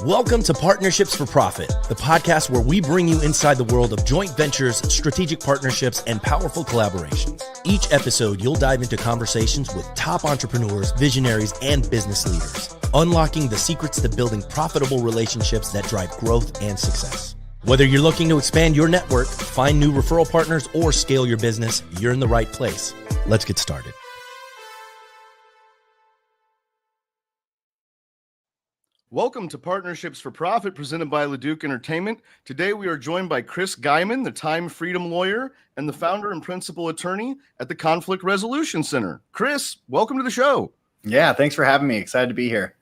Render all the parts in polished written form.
Welcome to Partnerships for Profit, the podcast where we bring you inside the world of joint ventures, strategic partnerships, and powerful collaborations. Each episode, you'll dive into conversations with top entrepreneurs, visionaries, and business leaders, unlocking the secrets to building profitable relationships that drive growth and success. Whether you're looking to expand your network, find new referral partners, or scale your business, you're in the right place. Let's get started. Welcome to Partnerships for Profit, presented by LeDuc Entertainment. Today, we are joined by Chris Guymon, the time freedom lawyer and the founder and principal attorney at the Conflict Resolution Center. Chris, welcome to the show. Yeah, thanks for having me. Excited to be here.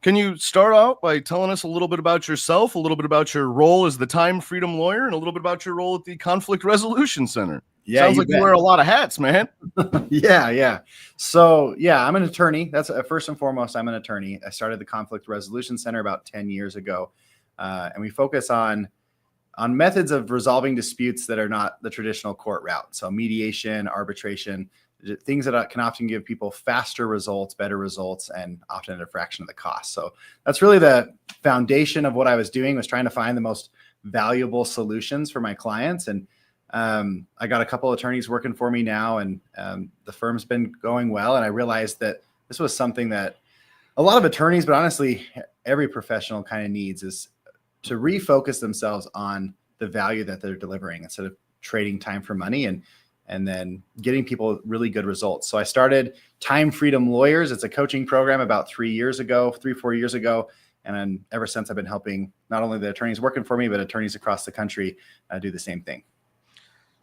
Can you start out by telling us a little bit about yourself, a little bit about your role as the time freedom lawyer, and a little bit about your role at the Conflict Resolution Center? Yeah, Sounds like you wear a lot of hats, man. Yeah. So, I'm an attorney. That's first and foremost, I'm an attorney. I started the Conflict Resolution Center about 10 years ago, and we focus on methods of resolving disputes that are not the traditional court route. So mediation, arbitration, things that can often give people faster results, better results, and often at a fraction of the cost. So that's really the foundation of what I was doing, was trying to find the most valuable solutions for my clients. And I got a couple of attorneys working for me now, and the firm's been going well. And I realized that this was something that a lot of attorneys, but honestly, every professional kind of needs, is to refocus themselves on the value that they're delivering instead of trading time for money and then getting people really good results. So I started Time Freedom Lawyers. It's a coaching program about 4 years ago. And then ever since, I've been helping not only the attorneys working for me, but attorneys across the country do the same thing.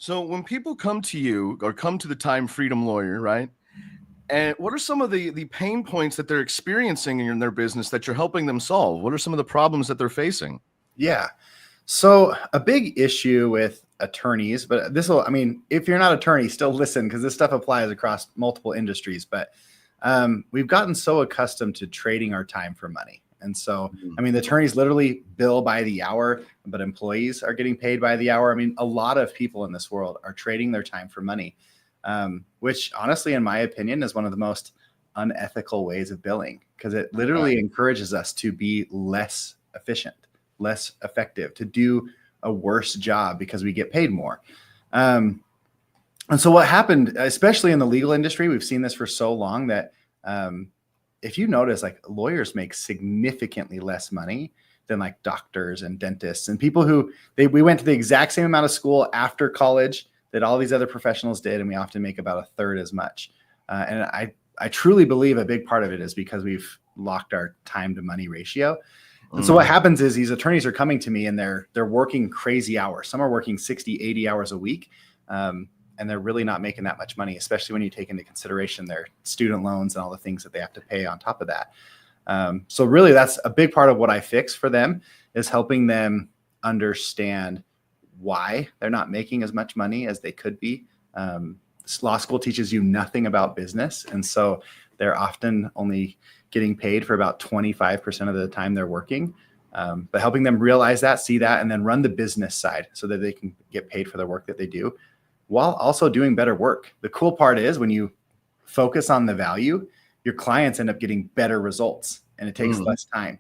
So when people come to you or come to the time freedom lawyer, right? And what are some of the pain points that they're experiencing in their business that you're helping them solve? What are some of the problems that they're facing? Yeah. So a big issue with attorneys, but if you're not an attorney, still listen, because this stuff applies across multiple industries. But we've gotten so accustomed to trading our time for money. And so, the attorneys literally bill by the hour, but employees are getting paid by the hour. A lot of people in this world are trading their time for money, which honestly, in my opinion, is one of the most unethical ways of billing, because it literally encourages us to be less efficient, less effective, to do a worse job because we get paid more. And so what happened, especially in the legal industry, we've seen this for so long that if you notice, like, lawyers make significantly less money than like doctors and dentists and people who we went to the exact same amount of school after college that all these other professionals did, and we often make about a third as much. And I truly believe a big part of it is because we've locked our time to money ratio. And so what happens is these attorneys are coming to me and they're working crazy hours. Some are working 60, 80 hours a week. And they're really not making that much money, especially when you take into consideration their student loans and all the things that they have to pay on top of that. So really, that's a big part of what I fix for them, is helping them understand why they're not making as much money as they could be. Law school teaches you nothing about business. And so they're often only getting paid for about 25% of the time they're working. But helping them realize that, see that, and then run the business side so that they can get paid for the work that they do, while also doing better work. The cool part is when you focus on the value, your clients end up getting better results, and it takes less time.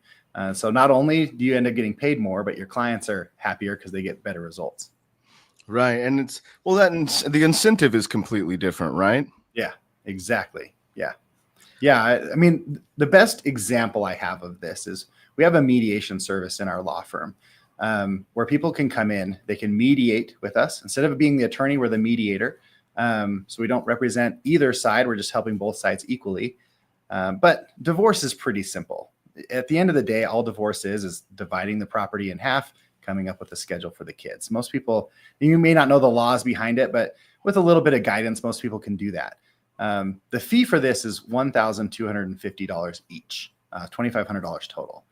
So not only do you end up getting paid more, but your clients are happier because they get better results. Right. And the incentive is completely different, right? Yeah, exactly. Yeah. The best example I have of this is we have a mediation service in our law firm. Where people can come in, they can mediate with us. Instead of being the attorney, we're the mediator. So we don't represent either side. We're just helping both sides equally. But divorce is pretty simple. At the end of the day, all divorce is dividing the property in half, coming up with a schedule for the kids. Most people, you may not know the laws behind it, but with a little bit of guidance, most people can do that. The fee for this is $1,250 each, $2,500 total.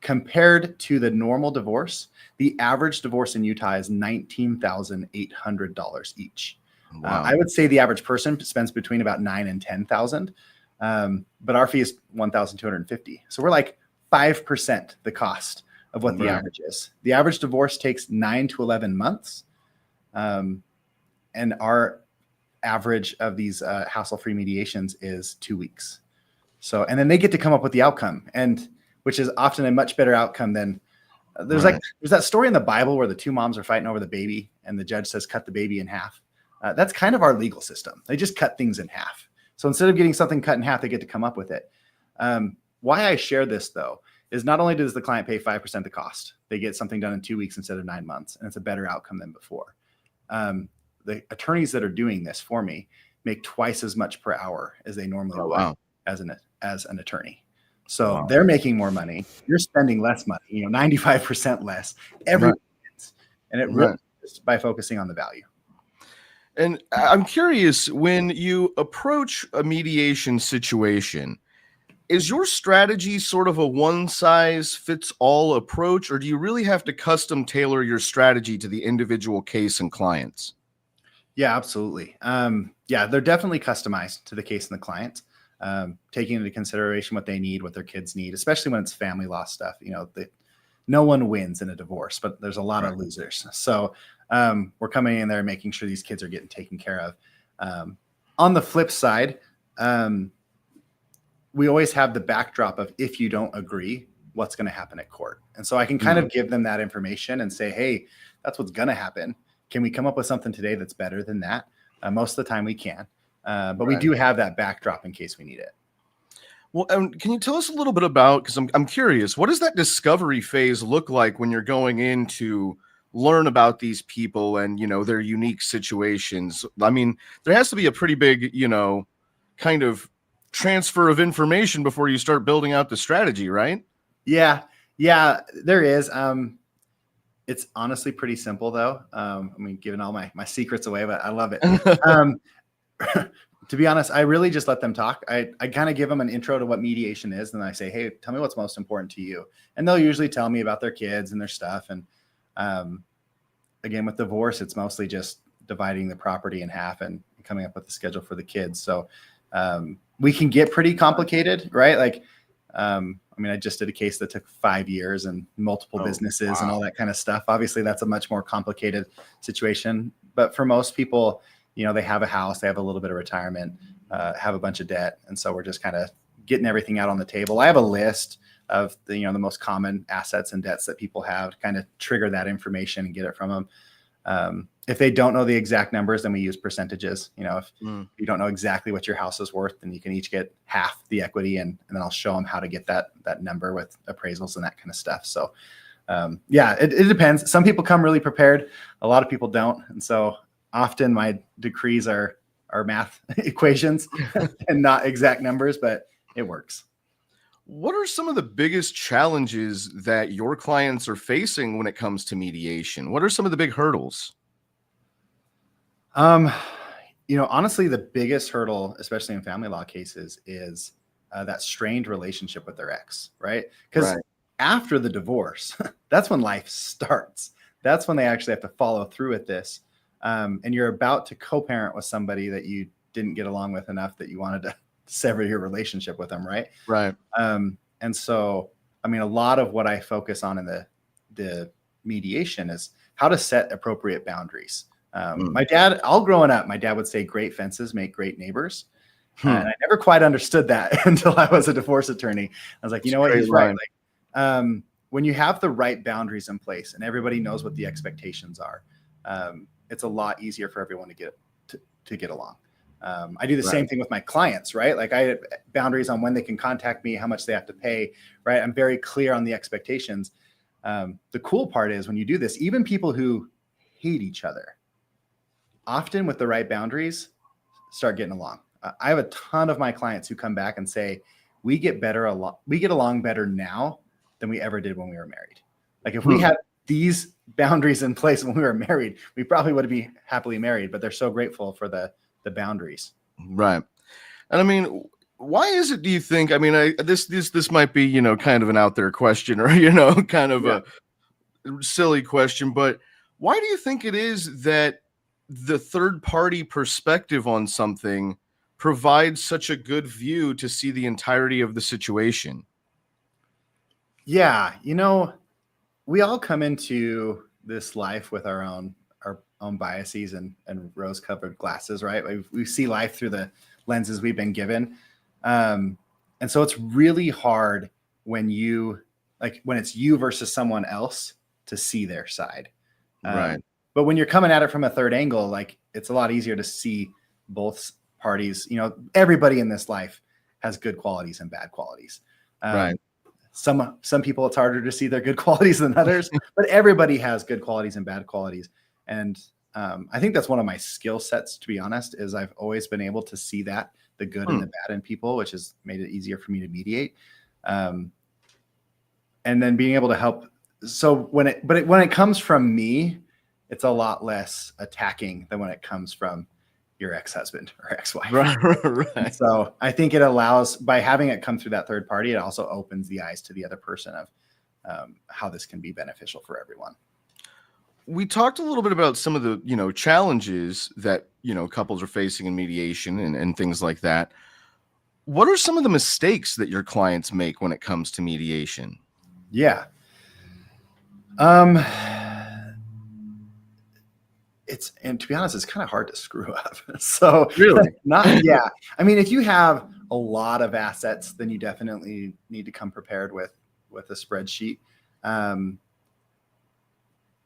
Compared to the normal divorce, the average divorce in Utah is $19,800 each. Wow. I would say the average person spends between about $9,000 and $10,000, but our fee is $1,250. So we're like 5% the cost of what the average is. The average divorce takes 9 to 11 months, and our average of these hassle-free mediations is 2 weeks. So, and then they get to come up with the outcome. And which is often a much better outcome than there's that story in the Bible where the two moms are fighting over the baby and the judge says, cut the baby in half. That's kind of our legal system. They just cut things in half. So instead of getting something cut in half, they get to come up with it. Why I share this, though, is not only does the client pay 5% the cost, they get something done in 2 weeks instead of 9 months, and it's a better outcome than before. The attorneys that are doing this for me make twice as much per hour as they normally would as an attorney. So they're making more money. You're spending less money, 95% less. Everyone wins. And it really is by focusing on the value. And I'm curious, when you approach a mediation situation, is your strategy sort of a one-size-fits-all approach, or do you really have to custom tailor your strategy to the individual case and clients? Yeah, absolutely. They're definitely customized to the case and the client, taking into consideration what they need, what their kids need, especially when it's family law stuff. No one wins in a divorce, but there's a lot of losers. So we're coming in there and making sure these kids are getting taken care of. On the flip side, we always have the backdrop of, if you don't agree, what's going to happen at court. And so I can kind of give them that information and say, hey, that's what's going to happen. Can we come up with something today that's better than that? Most of the time we can, but we do have that backdrop in case we need it. Well, can you tell us a little bit about, because I'm curious, what does that discovery phase look like when you're going in to learn about these people and, their unique situations? I mean, there has to be a pretty big, kind of transfer of information before you start building out the strategy, right? Yeah, there is. It's honestly pretty simple, though. Giving all my secrets away, but I love it. To be honest, I really just let them talk. I kind of give them an intro to what mediation is. And I say, hey, tell me what's most important to you. And they'll usually tell me about their kids and their stuff. And again, with divorce, it's mostly just dividing the property in half and coming up with the schedule for the kids. So we can get pretty complicated, right? Like, I just did a case that took 5 years and multiple businesses and all that kind of stuff. Obviously, that's a much more complicated situation. But for most people, they have a house, they have a little bit of retirement, have a bunch of debt. And so we're just kind of getting everything out on the table. I have a list of the most common assets and debts that people have to kind of trigger that information and get it from them. If they don't know the exact numbers, then we use percentages. If you don't know exactly what your house is worth, then you can each get half the equity, and then I'll show them how to get that number with appraisals and that kind of stuff. So it depends. Some people come really prepared. A lot of people don't. And so often my decrees are math equations and not exact numbers, but it works. What are some of the biggest challenges that your clients are facing when it comes to mediation? What are some of the big hurdles? Honestly, the biggest hurdle, especially in family law cases, is that strained relationship with their ex, right? Because after the divorce, that's when life starts. That's when they actually have to follow through with this. And you're about to co-parent with somebody that you didn't get along with enough that you wanted to sever your relationship with them, right? Right. And so, a lot of what I focus on in the mediation is how to set appropriate boundaries. My dad, all growing up, my dad would say, great fences make great neighbors. And I never quite understood that until I was a divorce attorney. I was like, what? He's right. Like, when you have the right boundaries in place and everybody knows what the expectations are, it's a lot easier for everyone to get along. I do the same thing with my clients, right? Like I have boundaries on when they can contact me, how much they have to pay, right? I'm very clear on the expectations. The cool part is when you do this, even people who hate each other, often with the right boundaries, start getting along. I have a ton of my clients who come back and say, we get along better now than we ever did when we were married. Like if we had these boundaries in place when we were married, we probably would be happily married, but they're so grateful for the boundaries. Right. And why is it, do you think, this might be, kind of an out there question or, kind of a silly question, but why do you think it is that the third party perspective on something provides such a good view to see the entirety of the situation? Yeah. We all come into this life with our own biases and rose-colored glasses, right? We see life through the lenses we've been given. And so it's really hard when it's you versus someone else to see their side. Right. But when you're coming at it from a third angle, like it's a lot easier to see both parties. You know, everybody in this life has good qualities and bad qualities. Right. Some people, it's harder to see their good qualities than others, but everybody has good qualities and bad qualities. And I think that's one of my skill sets, to be honest, is I've always been able to see that, the good and the bad in people, which has made it easier for me to mediate. And then being able to help. So when it comes from me, it's a lot less attacking than when it comes from your ex-husband or ex-wife. Right. So I think it allows, by having it come through that third party, it also opens the eyes to the other person of how this can be beneficial for everyone. We talked a little bit about some of the, challenges that, couples are facing in mediation and things like that. What are some of the mistakes that your clients make when it comes to mediation? Yeah. And to be honest, it's kind of hard to screw up. So really, yeah. I mean, if you have a lot of assets, then you definitely need to come prepared with a spreadsheet.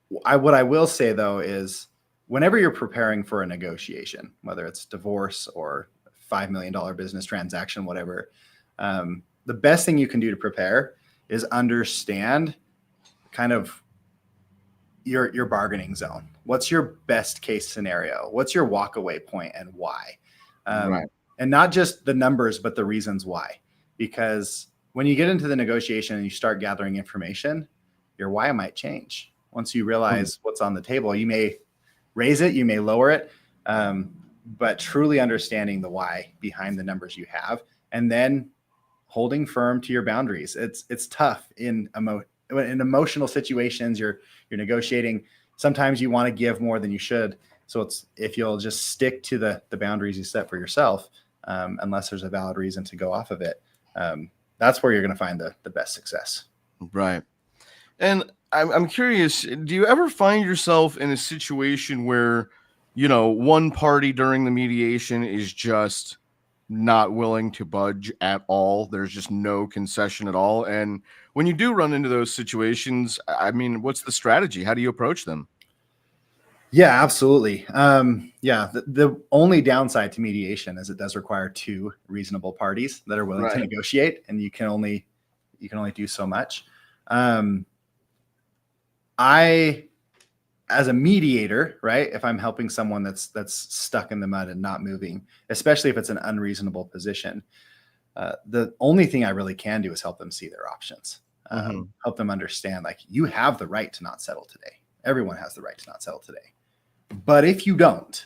What I will say though is, whenever you're preparing for a negotiation, whether it's divorce or $5 million business transaction, whatever, the best thing you can do to prepare is understand kind of your bargaining zone. What's your best case scenario? What's your walkaway point and why? Right. And not just the numbers, but the reasons why. Because when you get into the negotiation and you start gathering information, your why might change. Once you realize what's on the table, you may raise it, you may lower it, but truly understanding the why behind the numbers you have, and then holding firm to your boundaries. It's tough in emotional situations. You're negotiating. Sometimes you want to give more than you should. So if you'll just stick to the boundaries you set for yourself, unless there's a valid reason to go off of it, that's where you're going to find the best success. Right. And I'm curious, do you ever find yourself in a situation where, one party during the mediation is just not willing to budge at all? There's just no concession at all. And when you do run into those situations, I mean, what's the strategy? How do you approach them? Yeah, absolutely. The only downside to mediation is it does require two reasonable parties that are willing to negotiate, and you can only do so much. I, as a mediator, right, if I'm helping someone that's stuck in the mud and not moving, especially if it's an unreasonable position, the only thing I really can do is help them see their options, help them understand, like, you have the right to not settle today. Everyone has the right to not settle today. But if you don't,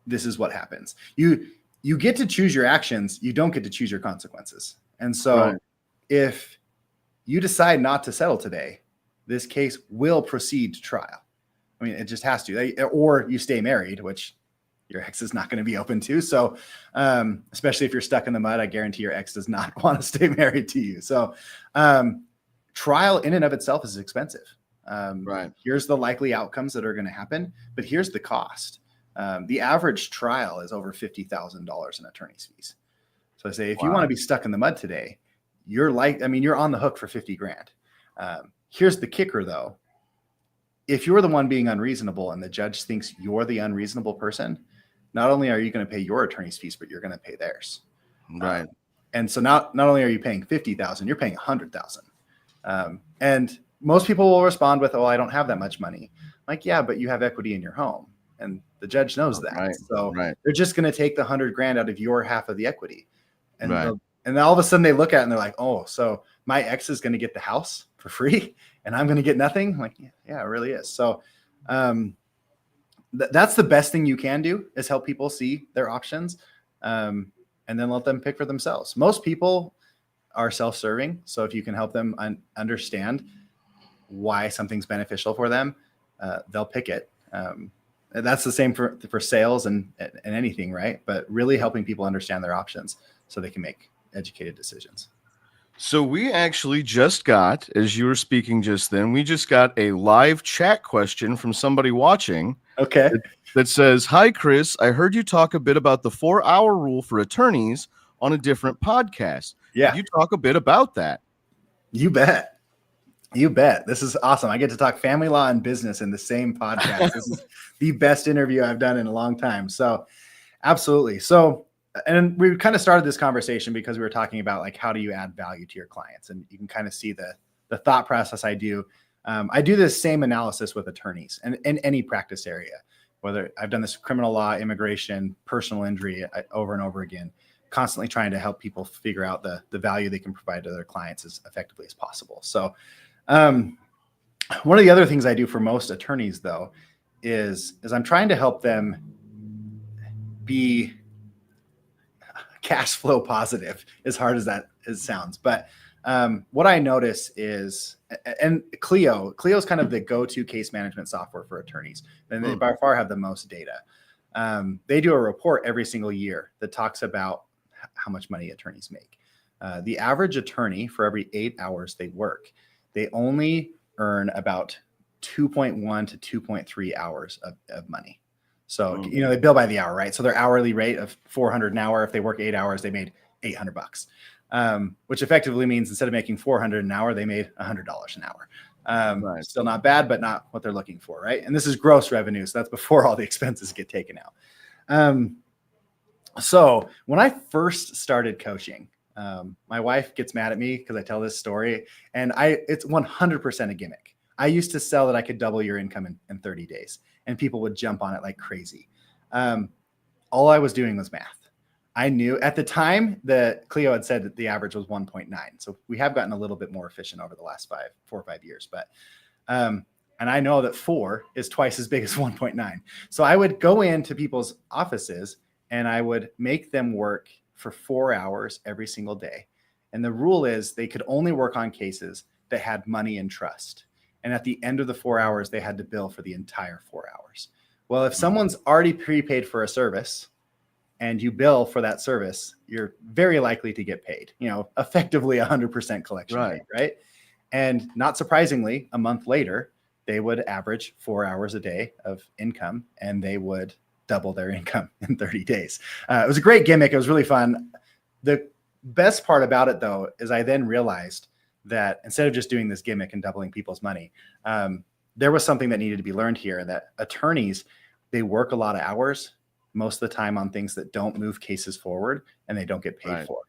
this is what happens. You get to choose your actions. You don't get to choose your consequences. And so if you decide not to settle today, this case will proceed to trial. I mean, it just has to, or you stay married, which your ex is not going to be open to. So, especially if you're stuck in the mud, I guarantee your ex does not want to stay married to you. So, trial in and of itself is expensive. Here's the likely outcomes that are going to happen, but here's the cost. The average trial is over $50,000 in attorney's fees. So I say, if you want to be stuck in the mud today, you're on the hook for $50,000. Here's the kicker though. If you're the one being unreasonable and the judge thinks you're the unreasonable person, not only are you going to pay your attorney's fees, but you're going to pay theirs. Right. And so not only are you paying $50,000, you're paying $100,000. And most people will respond with, "Oh, I don't have that much money." Like, yeah, but you have equity in your home, and the judge knows that. Right. So they're just going to take the $100,000 out of your half of the equity. And and then all of a sudden they look at it and they're like, "Oh, so my ex is going to get the house for free and I'm going to get nothing?" I'm like, yeah, it really is. So that's the best thing you can do, is help people see their options, and then let them pick for themselves. Most people are self-serving. So if you can help them understand why something's beneficial for them, they'll pick it. That's the same for sales and anything, right? But really helping people understand their options so they can make educated decisions. So we actually just got, as you were speaking just then, we just got a live chat question from somebody watching. Okay. That says, "Hi, Chris. I heard you talk a bit about the 4-hour rule for attorneys on a different podcast. Yeah. Could you talk a bit about that?" You bet. You bet. This is awesome. I get to talk family law and business in the same podcast. This is the best interview I've done in a long time. So absolutely. So, and we kind of started this conversation because we were talking about like, how do you add value to your clients? And you can kind of see the thought process I do. I do this same analysis with attorneys and in any practice area, whether I've done this criminal law, immigration, personal injury over and over again, constantly trying to help people figure out the value they can provide to their clients as effectively as possible. So one of the other things I do for most attorneys though, is I'm trying to help them be cash flow positive, as hard as that sounds. But what I notice is, and Clio's kind of the go-to case management software for attorneys, and they by far have the most data. They do a report every single year that talks about how much money attorneys make. The average attorney, for every 8 hours they work, they only earn about 2.1 to 2.3 hours of money. So, they bill by the hour, right? So their hourly rate of $400 an hour, if they work 8 hours, they made $800, which effectively means instead of making $400 an hour, they made $100 an hour. Right. Still not bad, but not what they're looking for, right? And this is gross revenue. So that's before all the expenses get taken out. So when I first started coaching, my wife gets mad at me because I tell this story, and it's 100% a gimmick. I used to sell that I could double your income in 30 days, and people would jump on it like crazy. All I was doing was math. I knew at the time that Clio had said that the average was 1.9. So we have gotten a little bit more efficient over the last 4 or 5 years, but, and I know that 4 is twice as big as 1.9. So I would go into people's offices and I would make them work for 4 hours every single day. And the rule is they could only work on cases that had money in trust. And at the end of the 4 hours, they had to bill for the entire 4 hours. Well, if someone's already prepaid for a service and you bill for that service, you're very likely to get paid, effectively 100% collection rate, right? And not surprisingly, a month later, they would average 4 hours a day of income, and they would double their income in 30 days. It was a great gimmick. It was really fun. The best part about it, though, is I then realized that instead of just doing this gimmick and doubling people's money, there was something that needed to be learned here, that attorneys, they work a lot of hours most of the time on things that don't move cases forward and they don't get paid for.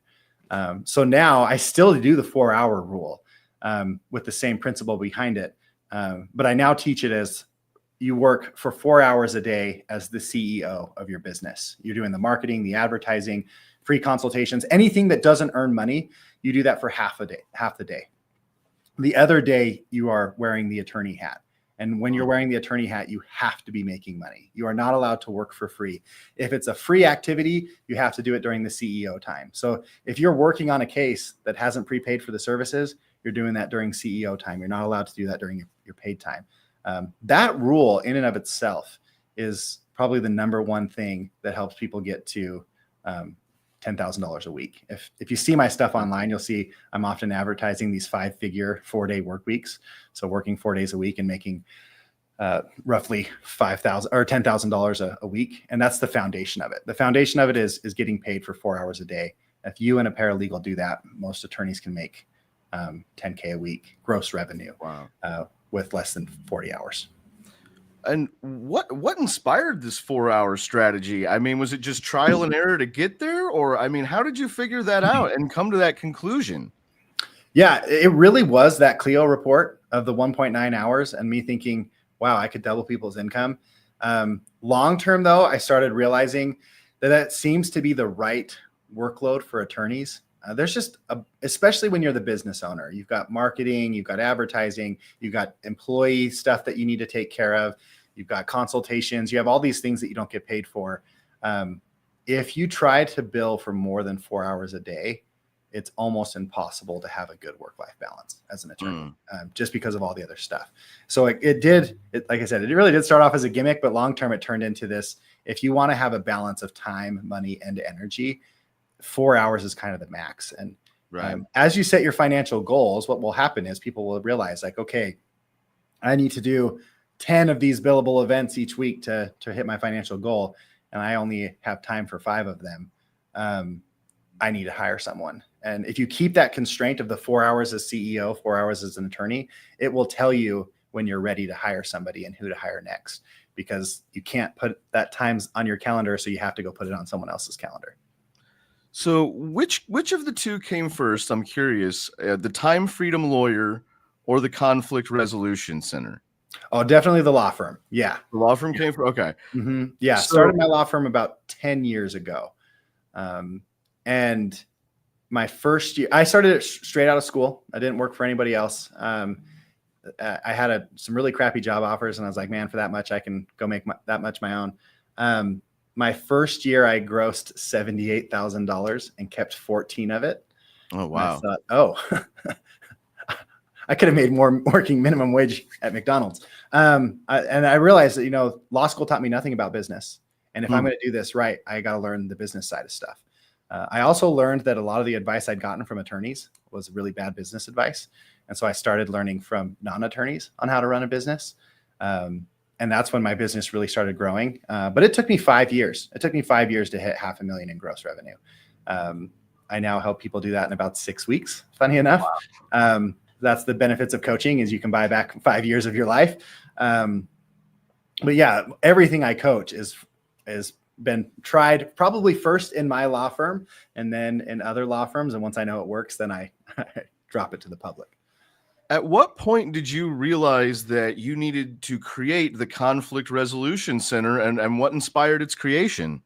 So now I still do the 4 hour rule with the same principle behind it. But I now teach it as you work for 4 hours a day as the CEO of your business. You're doing the marketing, the advertising, free consultations, anything that doesn't earn money, you do that for half the day. The other day you are wearing the attorney hat. And when you're wearing the attorney hat, you have to be making money. You are not allowed to work for free. If it's a free activity, you have to do it during the CEO time. So if you're working on a case that hasn't prepaid for the services, you're doing that during CEO time. You're not allowed to do that during your paid time. That rule in and of itself is probably the number one thing that helps people get to $10,000 a week. If you see my stuff online, you'll see I'm often advertising these 5-figure 4-day work weeks. So working 4 days a week and making roughly $5,000 or $10,000 a week. And that's the foundation of it. The foundation of it is getting paid for 4 hours a day. If you and a paralegal do that, most attorneys can make $10K a week gross revenue with less than 40 hours. And what inspired this 4 hour strategy? I mean, was it just trial and error to get there? Or, I mean, how did you figure that out and come to that conclusion? Yeah, it really was that Clio report of the 1.9 hours and me thinking, wow, I could double people's income. Long-term though, I started realizing that seems to be the right workload for attorneys. There's just, especially when you're the business owner, you've got marketing, you've got advertising, you've got employee stuff that you need to take care of. You've got consultations, you have all these things that you don't get paid for. If you try to bill for more than 4 hours a day, it's almost impossible to have a good work-life balance as an attorney, just because of all the other stuff. So like I said, it really did start off as a gimmick, but long-term it turned into this. If you want to have a balance of time, money, and energy, 4 hours is kind of the max. And as you set your financial goals, what will happen is people will realize like, okay, I need to do 10 of these billable events each week to hit my financial goal. And I only have time for 5 of them. I need to hire someone. And if you keep that constraint of the 4 hours as CEO, 4 hours as an attorney, it will tell you when you're ready to hire somebody and who to hire next, because you can't put that times on your calendar. So you have to go put it on someone else's calendar. So which of the two came first? I'm curious, the Time Freedom Lawyer or the Conflict Resolution Center? Oh, definitely the law firm. Yeah. The law firm came first. Okay. Mm-hmm. Yeah. So, started my law firm about 10 years ago. And my first year, I started it straight out of school. I didn't work for anybody else. I had some really crappy job offers, and I was like, man, for that much, I can go make that much my own. My first year, I grossed $78,000 and kept 14 of it. Oh, wow. And I thought, I could have made more working minimum wage at McDonald's. And I realized that, law school taught me nothing about business. And if I'm going to do this right, I got to learn the business side of stuff. I also learned that a lot of the advice I'd gotten from attorneys was really bad business advice. And so I started learning from non-attorneys on how to run a business. And that's when my business really started growing. But it took me 5 years. It took me 5 years to hit $500,000 in gross revenue. I now help people do that in about 6 weeks, funny enough. Wow. That's the benefits of coaching, is you can buy back 5 years of your life. But yeah, everything I coach is been tried probably first in my law firm and then in other law firms. And once I know it works, then I drop it to the public. At what point did you realize that you needed to create the Conflict Resolution Center, and what inspired its creation?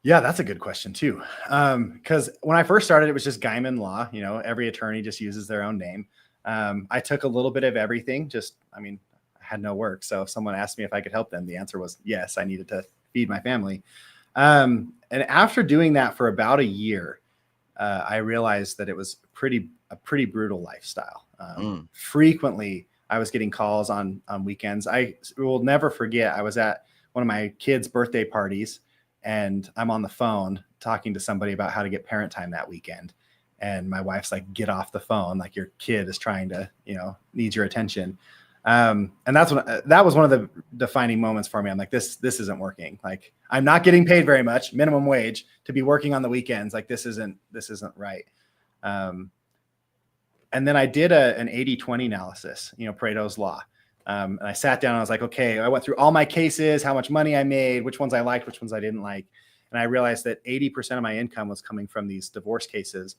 Yeah, that's a good question too. Because when I first started, it was just Guymon Law. Every attorney just uses their own name. I took a little bit of everything. I had no work. So if someone asked me if I could help them, the answer was yes, I needed to feed my family. And after doing that for about a year, I realized that it was a pretty brutal lifestyle. Frequently, I was getting calls on weekends. I will never forget, I was at one of my kids' birthday parties, and I'm on the phone talking to somebody about how to get parent time that weekend. And my wife's like, get off the phone. Like, your kid is trying to, needs your attention. And that was one of the defining moments for me. I'm like, this isn't working. Like, I'm not getting paid very much, minimum wage, to be working on the weekends. Like, this isn't right. And then I did an 80-20 analysis, Pareto's law. And I sat down and I was like, okay, I went through all my cases, how much money I made, which ones I liked, which ones I didn't like. And I realized that 80% of my income was coming from these divorce cases,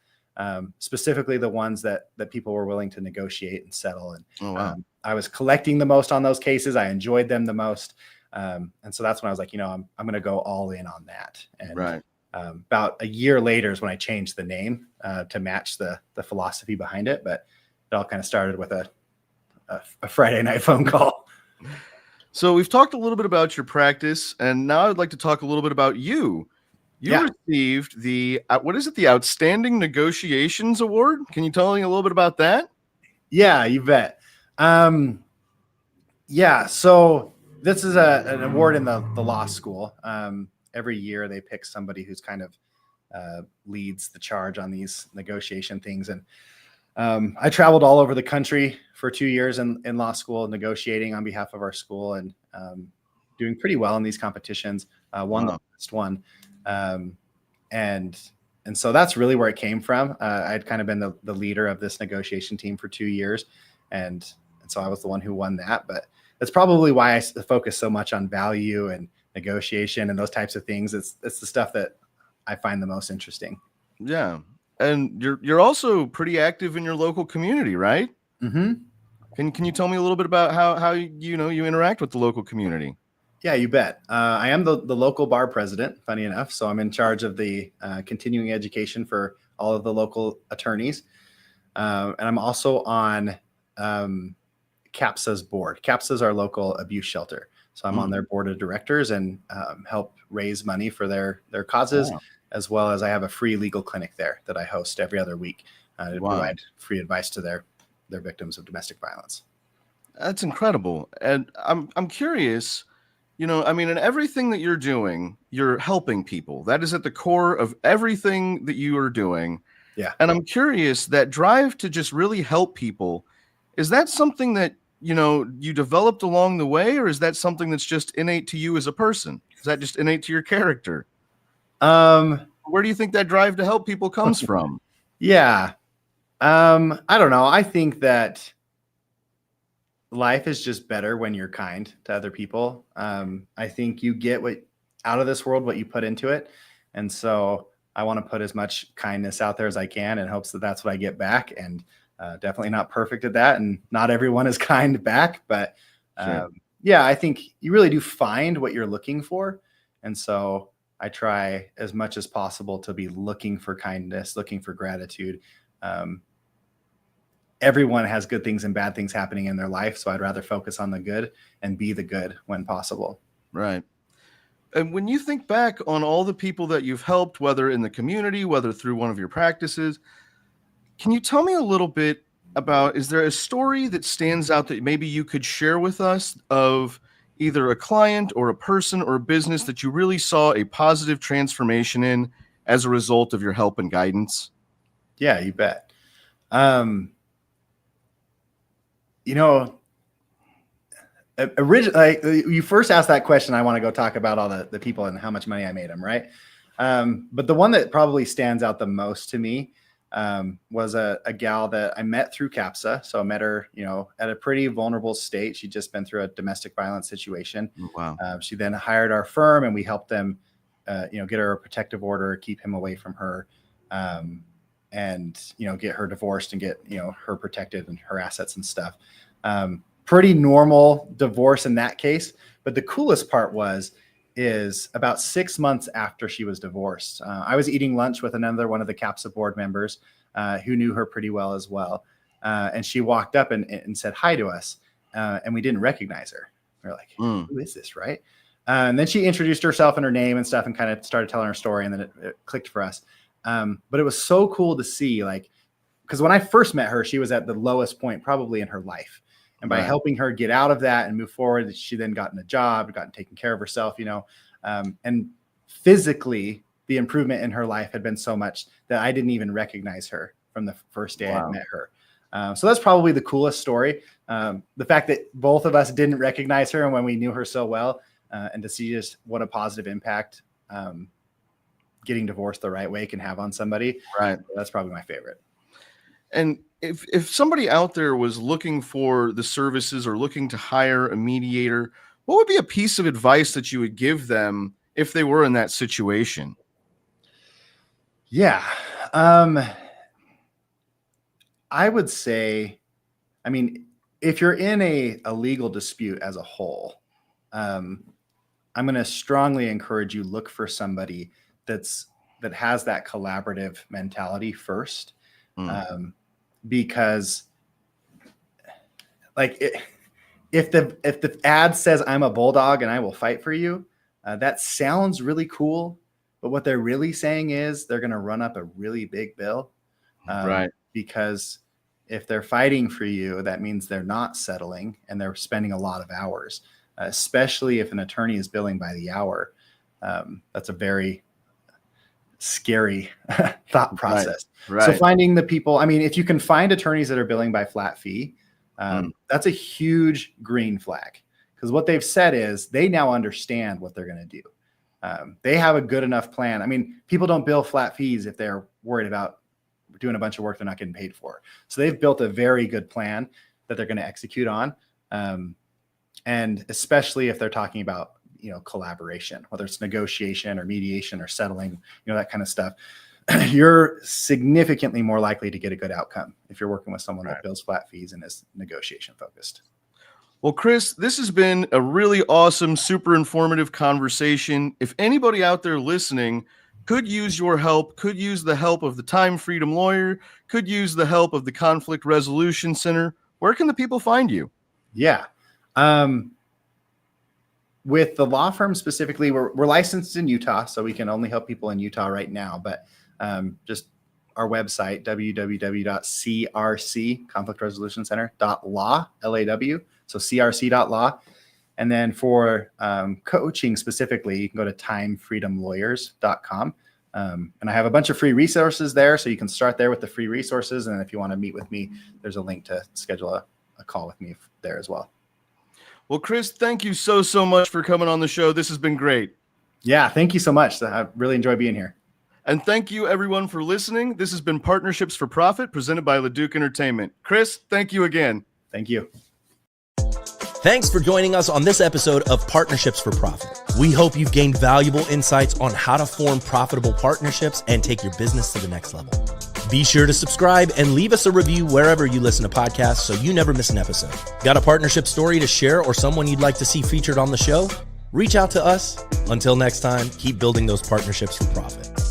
specifically the ones that people were willing to negotiate and settle. And oh, wow. I was collecting the most on those cases. I enjoyed them the most. And so that's when I was like, I'm going to go all in on that. And right. About a year later is when I changed the name to match the philosophy behind it. But it all kind of started with a Friday night phone call. So we've talked a little bit about your practice, and now I'd like to talk a little bit about you. You received the Outstanding Negotiations Award. Can you tell me a little bit about that? Yeah, you bet. So this is an award in the law school. Every year they pick somebody who's kind of leads the charge on these negotiation things. And I traveled all over the country for 2 years in law school, negotiating on behalf of our school, and doing pretty well in these competitions. Won the last one. And so that's really where it came from. I'd kind of been the leader of this negotiation team for 2 years. And so I was the one who won that. But that's probably why I focus so much on value and negotiation and those types of things. It's the stuff that I find the most interesting. Yeah. And you're also pretty active in your local community, right? Mm-hmm. Can you tell me a little bit about how you interact with the local community? Yeah, you bet. I am the local bar president, funny enough. So I'm in charge of the continuing education for all of the local attorneys. And I'm also on CAPSA's board. CAPSA is our local abuse shelter. So I'm on their board of directors and help raise money for their causes, as well as I have a free legal clinic there that I host every other week to provide free advice to their victims of domestic violence. That's incredible. And I'm curious, in everything that you're doing, you're helping people. That is at the core of everything that you are doing. Yeah. And I'm curious, that drive to just really help people, is that something that, you developed along the way, or is that something that's just innate to you as a person? Is that just innate to your character? where do you think that drive to help people comes from? Yeah. I don't know. I think that life is just better when you're kind to other people. I think you get what out of this world, what you put into it. And so I want to put as much kindness out there as I can in hopes that that's what I get back. And definitely not perfect at that. And not everyone is kind back, but Sure. yeah, I think you really do find what you're looking for. And so I try as much as possible to be looking for kindness, looking for gratitude. Everyone has good things and bad things happening in their life. So I'd rather focus on the good and be the good when possible. Right. And when you think back on all the people that you've helped, whether in the community, whether through one of your practices, can you tell me a little bit about, is there a story that stands out that maybe you could share with us of either a client or a person or a business that you really saw a positive transformation in as a result of your help and guidance? Yeah, you bet. You know, originally, you first asked that question, I want to go talk about all the people and how much money I made them, right? But the one that probably stands out the most to me was a gal that I met through CAPSA. So I met her, at a pretty vulnerable state. She'd just been through a domestic violence situation. Wow. She then hired our firm, and we helped them, get her a protective order, keep him away from her, and get her divorced and get her protected and her assets and stuff. Pretty normal divorce in that case. But the coolest part is about 6 months after she was divorced, I was eating lunch with another one of the CAPSA board members who knew her pretty well as well. And she walked up and said hi to us, and we didn't recognize her. We're like, who is this, right? And then she introduced herself and her name and stuff and kind of started telling her story, and then it clicked for us. But it was so cool to see, because when I first met her, she was at the lowest point probably in her life. And by helping her get out of that and move forward, she then gotten a job, gotten taken care of herself, and physically the improvement in her life had been so much that I didn't even recognize her from the first day I met her. So that's probably the coolest story. The fact that both of us didn't recognize her and when we knew her so well, and to see just what a positive impact getting divorced the right way can have on somebody. Right. That's probably my favorite. And if somebody out there was looking for the services or looking to hire a mediator, what would be a piece of advice that you would give them if they were in that situation? Yeah. I would say, if you're in a legal dispute as a whole, I'm going to strongly encourage you look for somebody that has that collaborative mentality first. Because if the ad says I'm a bulldog and I will fight for you, that sounds really cool, but what they're really saying is they're going to run up a really big bill. Right. Because if they're fighting for you, that means they're not settling and they're spending a lot of hours, especially if an attorney is billing by the hour. That's a very scary thought process. Right. So finding the people, if you can find attorneys that are billing by flat fee, that's a huge green flag, because what they've said is they now understand what they're going to do. They have a good enough plan. People don't bill flat fees if they're worried about doing a bunch of work they're not getting paid for. So they've built a very good plan that they're going to execute on. And especially if they're talking about collaboration, whether it's negotiation or mediation or settling, that kind of stuff, you're significantly more likely to get a good outcome if you're working with someone that bills flat fees and is negotiation focused. Well, Chris, this has been a really awesome, super informative conversation. If anybody out there listening could use your help, could use the help of the Time Freedom Lawyer, could use the help of the Conflict Resolution Center, where can the people find you? Yeah. With the law firm specifically, we're licensed in Utah, so we can only help people in Utah right now. But just our website, www.crc, Conflict Resolution Center.law, L-A-W, so crc.law. And then for coaching specifically, you can go to timefreedomlawyers.com. And I have a bunch of free resources there, so you can start there with the free resources. And if you want to meet with me, there's a link to schedule a call with me there as well. Well, Chris, thank you so much for coming on the show. This has been great. Yeah, thank you so much. I really enjoy being here. And thank you, everyone, for listening. This has been Partnerships for Profit, presented by LeDuc Entertainment. Chris, thank you again. Thank you. Thanks for joining us on this episode of Partnerships for Profit. We hope you've gained valuable insights on how to form profitable partnerships and take your business to the next level. Be sure to subscribe and leave us a review wherever you listen to podcasts so you never miss an episode. Got a partnership story to share or someone you'd like to see featured on the show? Reach out to us. Until next time, keep building those partnerships for profit.